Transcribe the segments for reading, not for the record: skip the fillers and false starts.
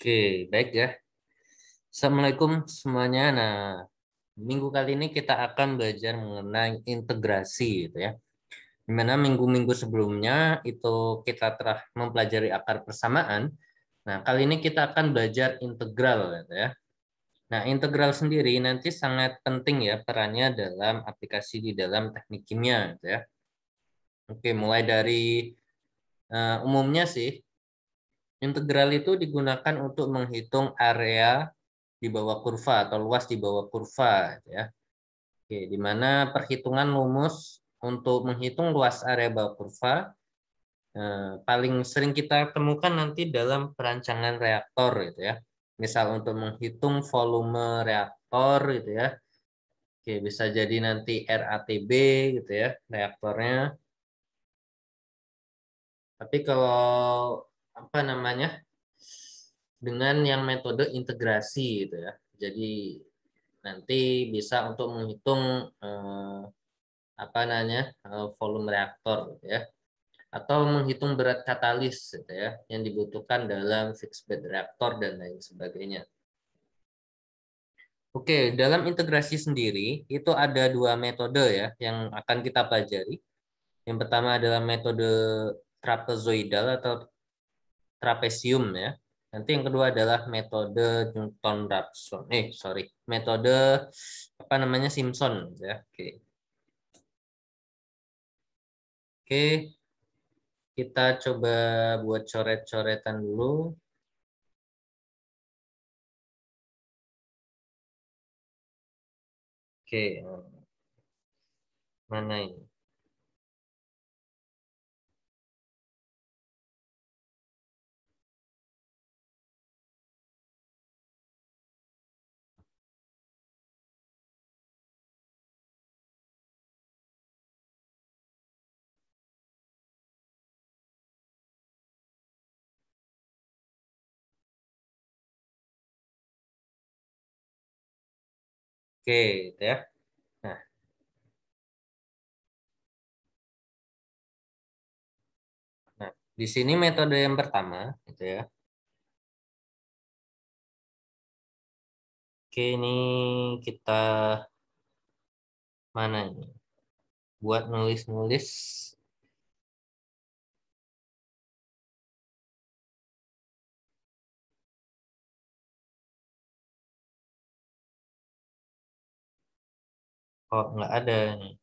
Oke, baik ya. Assalamualaikum semuanya. Nah, minggu kali ini kita akan belajar mengenai integrasi, gitu ya. Dimana minggu-minggu sebelumnya itu kita telah mempelajari akar persamaan. Nah, kali ini kita akan belajar integral, gitu ya. Nah, integral sendiri nanti sangat penting ya perannya dalam aplikasi di dalam teknik kimia, gitu ya. Oke, mulai dari umumnya sih, integral itu digunakan untuk menghitung area di bawah kurva atau luas di bawah kurva, ya. Oke, di mana perhitungan rumus untuk menghitung luas area bawah kurva paling sering kita temukan nanti dalam perancangan reaktor, gitu ya. Misal untuk menghitung volume reaktor, gitu ya. Oke, bisa jadi nanti RATB, gitu ya, reaktornya. Tapi kalau apa namanya, dengan yang metode integrasi, gitu ya. Jadi nanti bisa untuk menghitung apa namanya volume reaktor, gitu ya, atau menghitung berat katalis, gitu ya, yang dibutuhkan dalam fixed bed reaktor dan lain sebagainya. Oke, dalam integrasi sendiri itu ada dua metode ya yang akan kita pelajari. Yang pertama adalah metode trapezoidal atau trapesium ya. Nanti yang kedua adalah metode Newton-Raphson. Metode apa namanya Simpson ya. Oke. Oke, kita coba buat coret-coretan dulu. Oke, mana ini? Oke, gitu ya. Nah, nah, di sini metode yang pertama, gitu ya. Oke, ini kita mana ini? Buat nulis-nulis. Oh, nggak ada nih.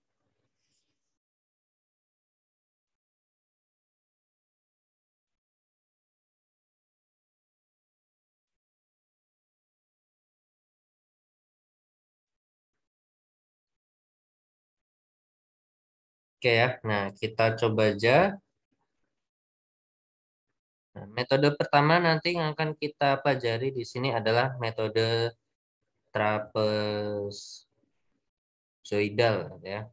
Oke ya. Nah, kita coba aja. Nah, metode pertama nanti yang akan kita pelajari di sini adalah metode trapezoidal ya.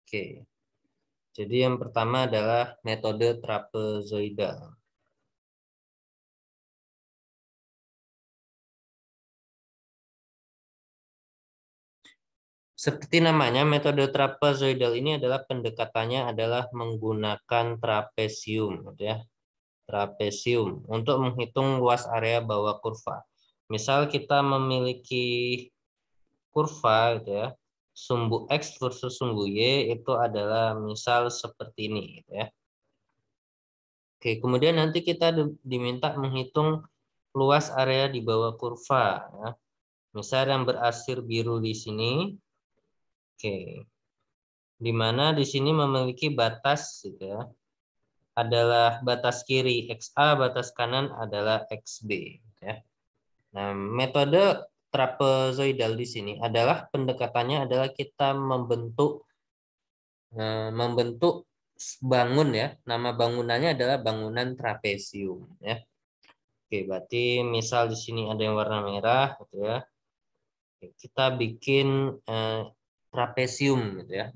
Oke. Jadi yang pertama adalah metode trapezoidal. Seperti namanya, metode trapezoidal ini adalah pendekatannya adalah menggunakan trapesium, gitu ya. Trapesium untuk menghitung luas area bawah kurva. Misal kita memiliki kurva, gitu ya, sumbu X versus sumbu Y itu adalah misal seperti ini, gitu ya. Oke, kemudian nanti kita diminta menghitung luas area di bawah kurva, ya. Misal yang berasir biru di sini, oke, di mana di sini memiliki batas, gitu ya, adalah batas kiri XA, batas kanan adalah XB, gitu ya. Nah, metode trapezoidal di sini adalah pendekatannya adalah kita membentuk bangun ya. Nama bangunannya adalah bangunan trapesium ya. Oke, berarti misal di sini ada yang warna merah gitu ya. Kita bikin trapesium gitu ya.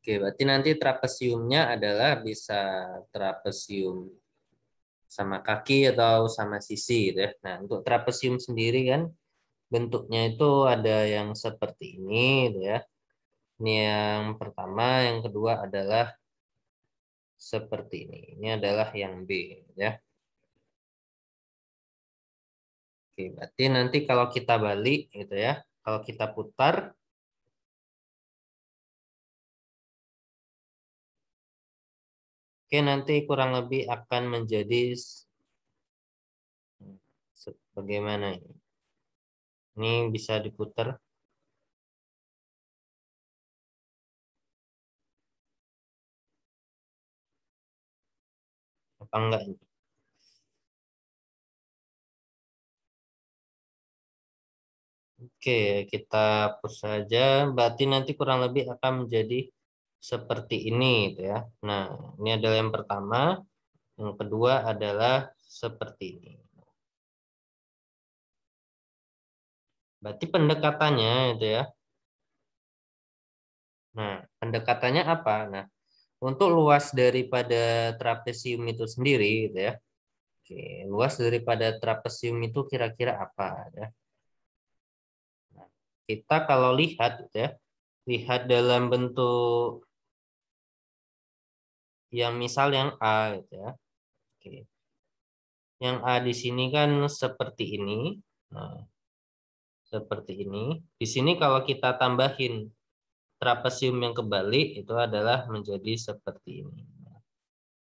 Oke, berarti nanti trapesiumnya adalah bisa trapesium sama kaki atau sama sisi gitu ya. Nah, untuk trapesium sendiri kan bentuknya itu ada yang seperti ini gitu ya. Ini yang pertama, yang kedua adalah seperti ini. Ini adalah yang B ya. Oke, berarti nanti kalau kita balik gitu ya, kalau kita putar, oke nanti kurang lebih akan menjadi bagaimana ini? Ini bisa diputar apa enggak ini? Oke, kita hapus saja. Berarti nanti kurang lebih akan menjadi seperti ini, gitu ya. Nah, ini adalah yang pertama. Yang kedua adalah seperti ini. Berarti pendekatannya, itu ya. Nah, pendekatannya apa? Nah, untuk luas daripada trapesium itu sendiri, gitu ya. Oke, luas daripada trapesium itu kira-kira apa, ya? Nah, kita kalau lihat, gitu ya, lihat dalam bentuk yang misal yang A, gitu ya. Oke. Yang A di sini kan seperti ini. Nah, seperti ini. Di sini kalau kita tambahin trapesium yang kebalik itu adalah menjadi seperti ini.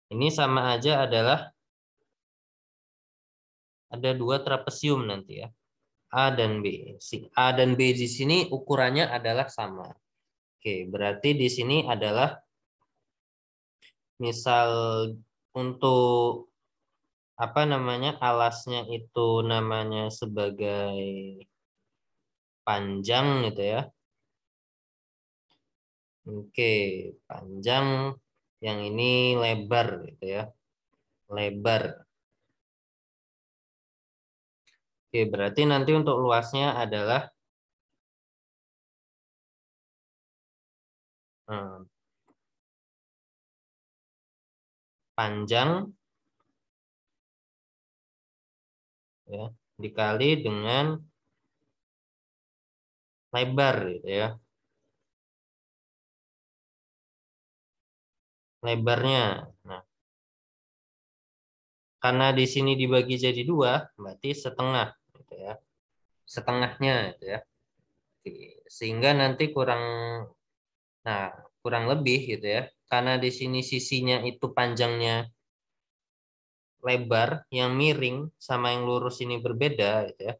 Ini sama aja adalah ada dua trapesium nanti ya. A dan B. Si A dan B di sini ukurannya adalah sama. Oke, berarti di sini adalah misal untuk apa namanya alasnya itu namanya sebagai panjang gitu ya. Oke, panjang yang ini lebar gitu ya. Lebar. Oke, berarti nanti untuk luasnya adalah hmm, panjang ya dikali dengan lebar gitu ya. Lebarnya. Nah, karena di sini dibagi jadi dua, berarti setengah gitu ya. Setengahnya gitu ya. Oke, sehingga nanti nah, kurang lebih gitu ya. Karena di sini sisinya itu panjangnya lebar, yang miring sama yang lurus ini berbeda gitu ya.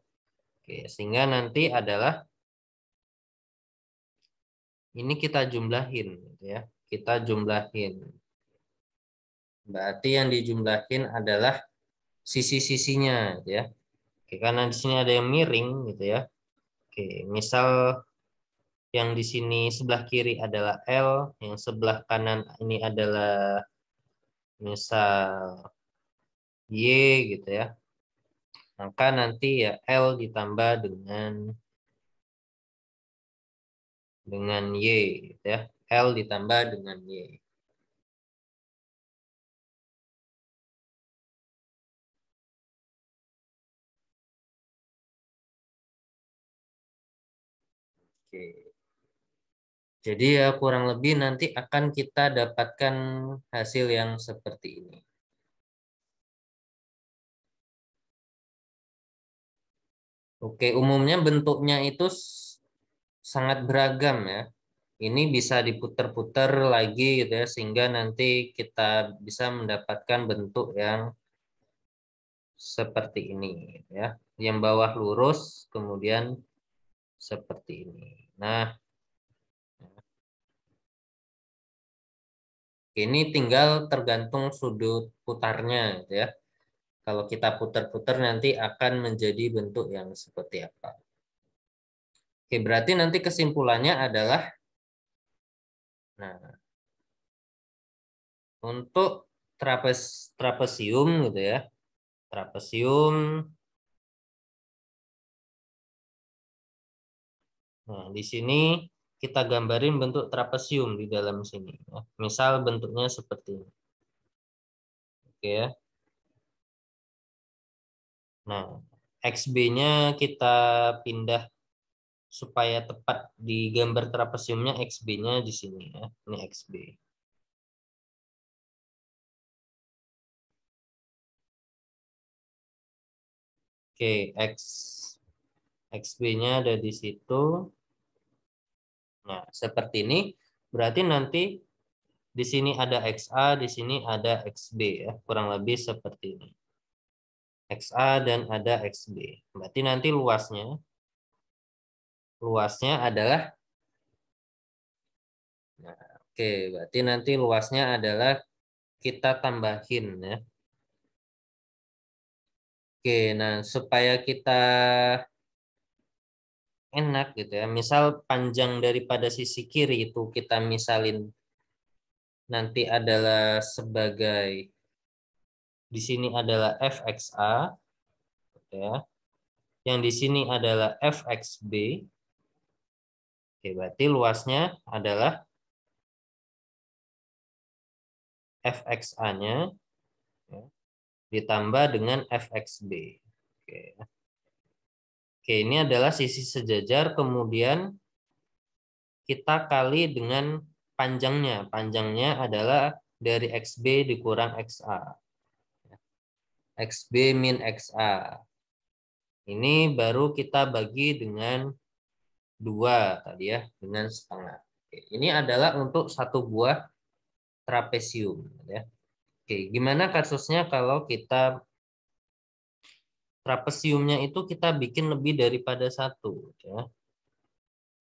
Oke, sehingga nanti adalah ini kita jumlahin gitu ya. Kita jumlahin. Berarti yang dijumlahin adalah sisi-sisinya gitu ya. Oke, karena di sini ada yang miring gitu ya. Oke, misal yang di sini sebelah kiri adalah L, yang sebelah kanan ini adalah misal Y gitu ya. Maka nanti ya L ditambah dengan Y gitu ya. L ditambah dengan Y. Oke. Jadi ya kurang lebih nanti akan kita dapatkan hasil yang seperti ini. Oke, umumnya bentuknya itu sangat beragam ya. Ini bisa diputar-putar lagi gitu ya, sehingga nanti kita bisa mendapatkan bentuk yang seperti ini gitu ya. Yang bawah lurus, kemudian seperti ini. Nah, ini tinggal tergantung sudut putarnya gitu ya. Kalau kita putar-putar nanti akan menjadi bentuk yang seperti apa. Oke, berarti nanti kesimpulannya adalah, nah, untuk trapesium gitu ya, trapesium. Nah, di sini kita gambarin bentuk trapesium di dalam sini. Ya. Misal bentuknya seperti ini. Oke ya. Nah, XB-nya kita pindah supaya tepat di gambar trapesiumnya XB-nya di sini ya. Ini XB. Oke, XB-nya ada di situ. Nah, seperti ini. Berarti nanti di sini ada XA, di sini ada XB ya. Kurang lebih seperti ini. XA dan ada XB. Berarti nanti luasnya adalah, nah, oke, berarti nanti luasnya adalah kita tambahin ya. Oke, nah supaya kita enak gitu ya. Misal panjang daripada sisi kiri itu kita misalin nanti adalah sebagai, di sini adalah fxa gitu ya. Yang di sini adalah fxb. Oke, berarti luasnya adalah fxa-nya ya, ditambah dengan fxb. Oke. Oke, ini adalah sisi sejajar, kemudian kita kali dengan panjangnya. Panjangnya adalah dari XB dikurang XA. XB min XA. Ini baru kita bagi dengan 2 tadi ya, dengan setengah. Oke, ini adalah untuk satu buah trapesium. Ya. Oke, gimana kasusnya kalau kita trapesiumnya itu kita bikin lebih daripada satu. Ya.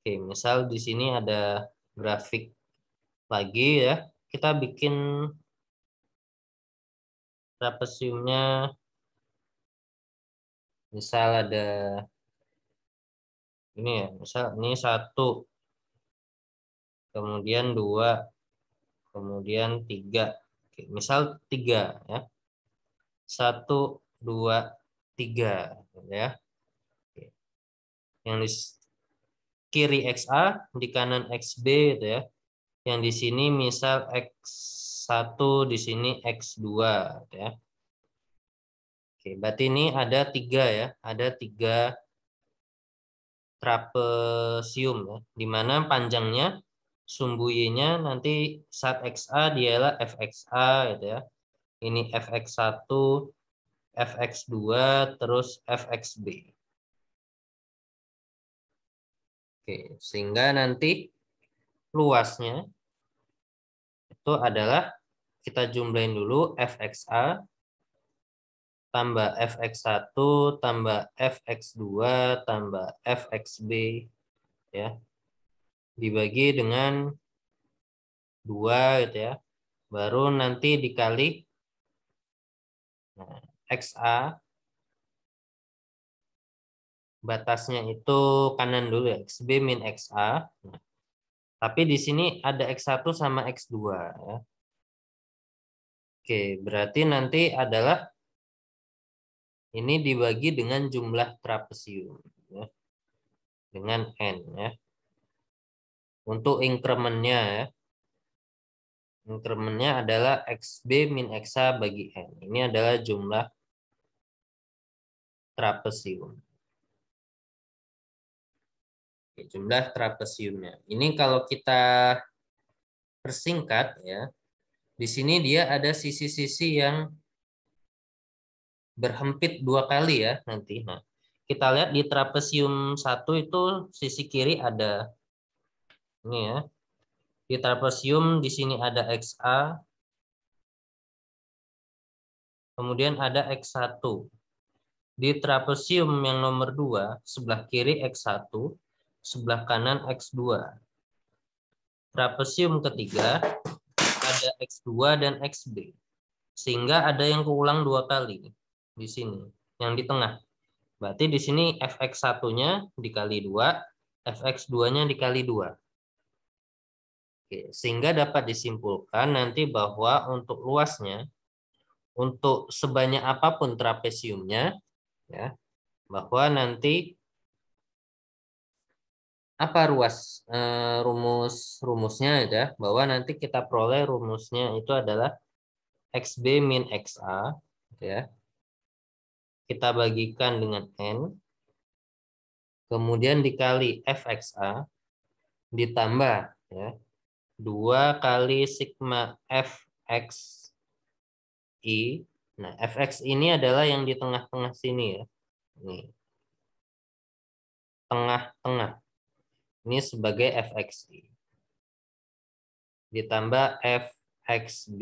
Oke, misal di sini ada grafik lagi ya, kita bikin trapesiumnya, misal ada ini ya, misal ini 1, kemudian 2, kemudian 3. Oke, misal 3 ya, 1, 2, 3 ya. Oke. Yang di kiri XA, di kanan XB gitu ya. Yang di sini misal X1, di sini X2 gitu ya. Oke, berarti ini ada 3 ya, ada 3 trapesium ya, di mana panjangnya sumbu Y-nya nanti saat XA dialah FXA gitu ya. Ini FX1, FX2, terus FXB. Oke, sehingga nanti luasnya itu adalah, kita jumlahin dulu FXA tambah FX1 tambah FX2 tambah FXB ya, dibagi dengan 2 gitu ya. Baru nanti dikali, nah, XA batasnya itu kanan dulu ya, XB min XA. Nah, tapi di sini ada X1 sama X2 ya. Oke, berarti nanti adalah ini dibagi dengan jumlah trapesium ya, dengan N ya. Untuk incrementnya ya, incrementnya adalah XB min XA bagi N. Ini adalah jumlah trapesium. Oke, jumlah trapesiumnya. Ini kalau kita persingkat ya, di sini dia ada sisi-sisi yang berhempit 2 kali ya nanti. Nah, kita lihat di trapesium 1 itu sisi kiri ada ini ya. Di trapesium di sini ada XA, kemudian ada X1. Di trapesium yang nomor 2, sebelah kiri X1, sebelah kanan X2. Trapesium ketiga ada X2 dan XB. Sehingga ada yang keulang 2 kali di sini, yang di tengah. Berarti di sini fx1-nya dikali 2, fx2-nya dikali 2. Oke, sehingga dapat disimpulkan nanti bahwa untuk luasnya, untuk sebanyak apapun trapesiumnya, ya, bahwa nanti apa rumusnya ya, bahwa nanti kita peroleh rumusnya itu adalah XB min XA, ya, kita bagikan dengan N, kemudian dikali fxa, ditambah ya 2 kali sigma fxi. Nah, fx ini adalah yang di tengah-tengah sini ya. Nih, tengah-tengah. Ini sebagai fxi. Ditambah fxb.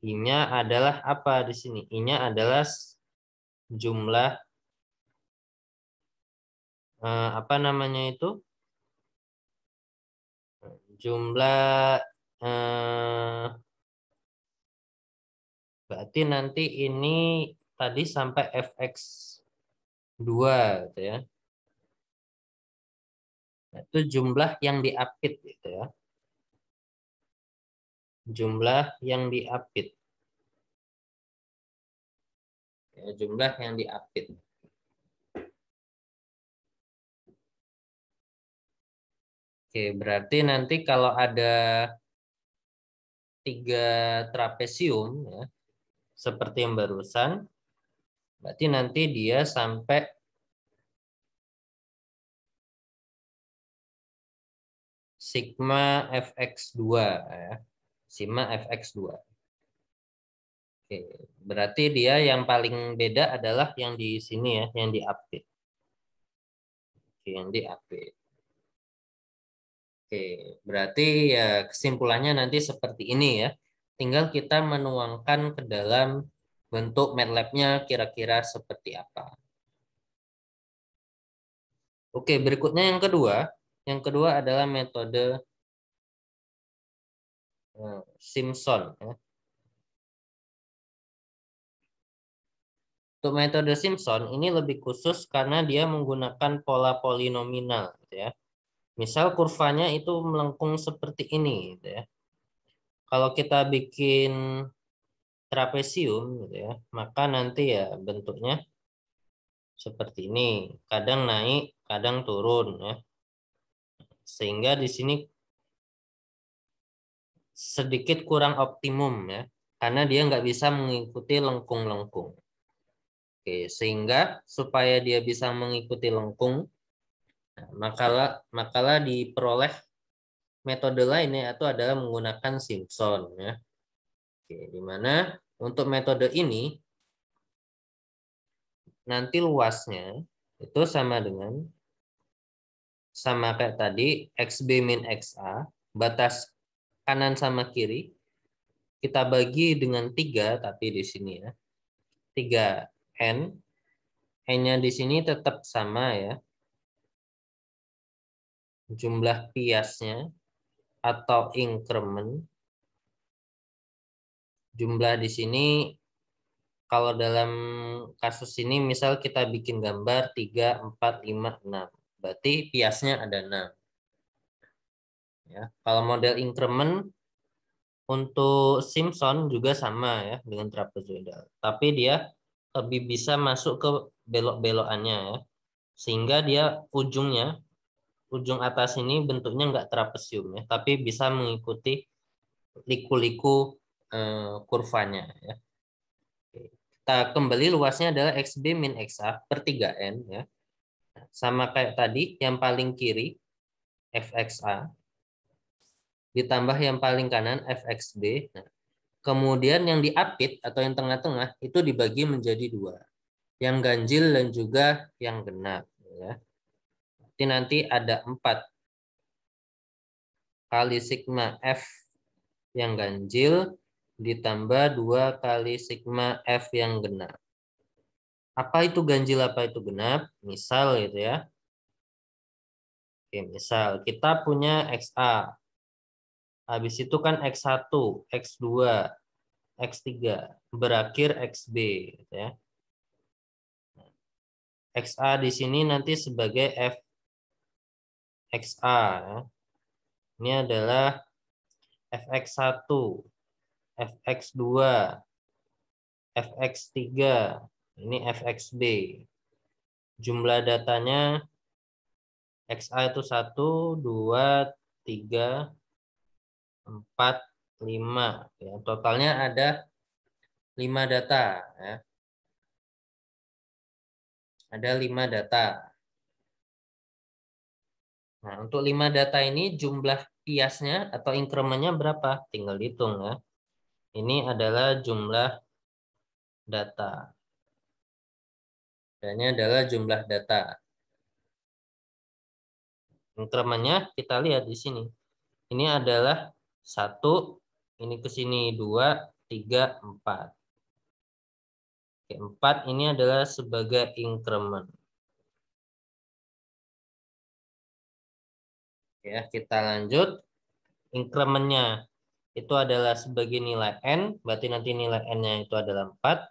I-nya adalah apa di sini? I-nya adalah jumlah apa namanya itu? Jumlah berarti nanti ini tadi sampai fx2 gitu ya. Itu jumlah yang diapit gitu ya. Jumlah yang diapit. Ya, jumlah yang diapit. Oke, berarti nanti kalau ada 3 trapesium ya, seperti yang barusan, berarti nanti dia sampai sigma fx2 ya. Sigma fx2. Oke, berarti dia yang paling beda adalah yang di sini ya, yang diapit. Oke, yang diapit. Oke, berarti ya kesimpulannya nanti seperti ini ya. Tinggal kita menuangkan ke dalam bentuk MATLAB-nya kira-kira seperti apa. Oke, berikutnya yang kedua. Yang kedua adalah metode Simpson. Ya. Untuk metode Simpson ini lebih khusus karena dia menggunakan pola polinominal. Gitu ya. Misal kurvanya itu melengkung seperti ini. Gitu ya. Kalau kita bikin trapesium, gitu ya, maka nanti ya bentuknya seperti ini. Kadang naik, kadang turun. Ya. Sehingga di sini sedikit kurang optimum ya, karena dia nggak bisa mengikuti lengkung-lengkung. Oke, sehingga supaya dia bisa mengikuti lengkung, makalah diperoleh metode lainnya itu adalah menggunakan Simpson ya. Oke, di mana untuk metode ini nanti luasnya itu sama kayak tadi xb min xa, batas kanan sama kiri kita bagi dengan 3 tapi di sini ya. 3n, n-nya di sini tetap sama ya. Jumlah piasnya atau increment. Jumlah di sini kalau dalam kasus ini misal kita bikin gambar 3, 4, 5, 6. Berarti piasnya ada 6. Ya. Kalau model increment untuk Simpson juga sama ya dengan trapezoidal. Tapi dia lebih bisa masuk ke belok-belokannya ya. Sehingga dia ujung atas ini bentuknya nggak trapesium ya, tapi bisa mengikuti liku-liku kurvanya ya. Kita kembali luasnya adalah xb min xa per 3n ya. Sama kayak tadi yang paling kiri fxa ditambah yang paling kanan fxb. Nah, kemudian yang diapit atau yang tengah-tengah itu dibagi menjadi 2. Yang ganjil dan juga yang genap ya. Jadi nanti ada 4 kali sigma f yang ganjil ditambah 2 kali sigma f yang genap. Apa itu ganjil, apa itu genap? Misal gitu ya. Oke, misal kita punya XA. Habis itu kan X1, X2, X3, berakhir XB gitu ya. XA di sini nanti sebagai FXA ya. Ini adalah FX1, FX2, FX3, ini FXB. Jumlah datanya XA itu 1, 2, 3, 4, 5. Ya, totalnya ada 5 data. Ya. Ada 5 data. Nah, untuk 5 data ini jumlah piasnya atau incrementnya berapa? Tinggal hitung ya. Ini adalah jumlah data. Ini adalah jumlah data. Inkremennya kita lihat di sini. Ini adalah 1, ini ke sini 2, 3, 4. Oke, 4 ini adalah sebagai inkremen. Ya, kita lanjut. Inkremennya itu adalah sebagai nilai N, berarti nanti nilai N-nya itu adalah 4.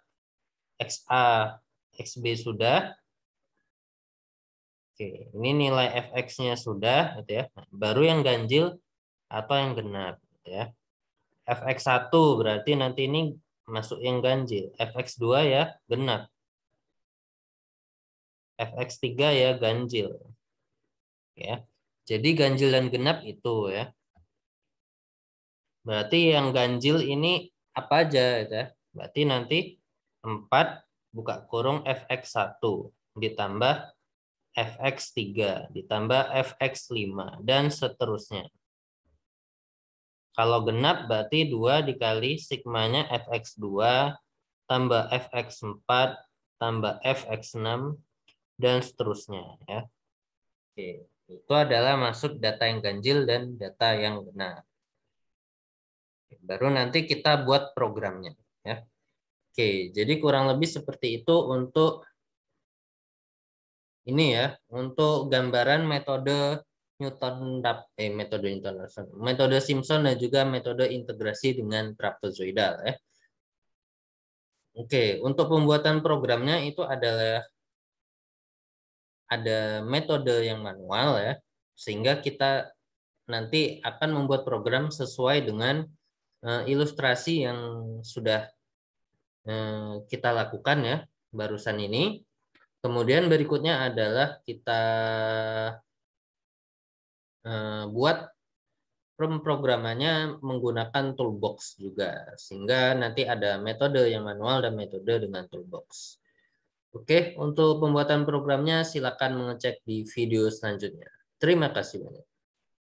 XA, XB sudah. Oke, ini nilai fx-nya sudah, gitu ya. Baru yang ganjil atau yang genap, gitu ya. Fx1 berarti nanti ini masuk yang ganjil. Fx2 ya genap. Fx3 ya ganjil. Ya. Jadi ganjil dan genap itu ya. Berarti yang ganjil ini apa aja ya? Berarti nanti 4 buka kurung fx1 ditambah fx3 ditambah fx5 dan seterusnya. Kalau genap berarti 2 dikali sigmanya fx2 tambah fx4 tambah fx6 dan seterusnya ya. Oke, itu adalah masuk data yang ganjil dan data yang genap. Baru nanti kita buat programnya ya. Oke, jadi kurang lebih seperti itu untuk ini ya, untuk gambaran metode metode Simpson dan juga metode integrasi dengan trapezoidal ya. Oke, untuk pembuatan programnya itu adalah ada metode yang manual ya, sehingga kita nanti akan membuat program sesuai dengan ilustrasi yang sudah kita lakukan ya barusan ini. Kemudian berikutnya adalah kita buat pemrogramannya menggunakan toolbox juga, sehingga nanti ada metode yang manual dan metode dengan toolbox. Oke, untuk pembuatan programnya silakan mengecek di video selanjutnya. Terima kasih banyak.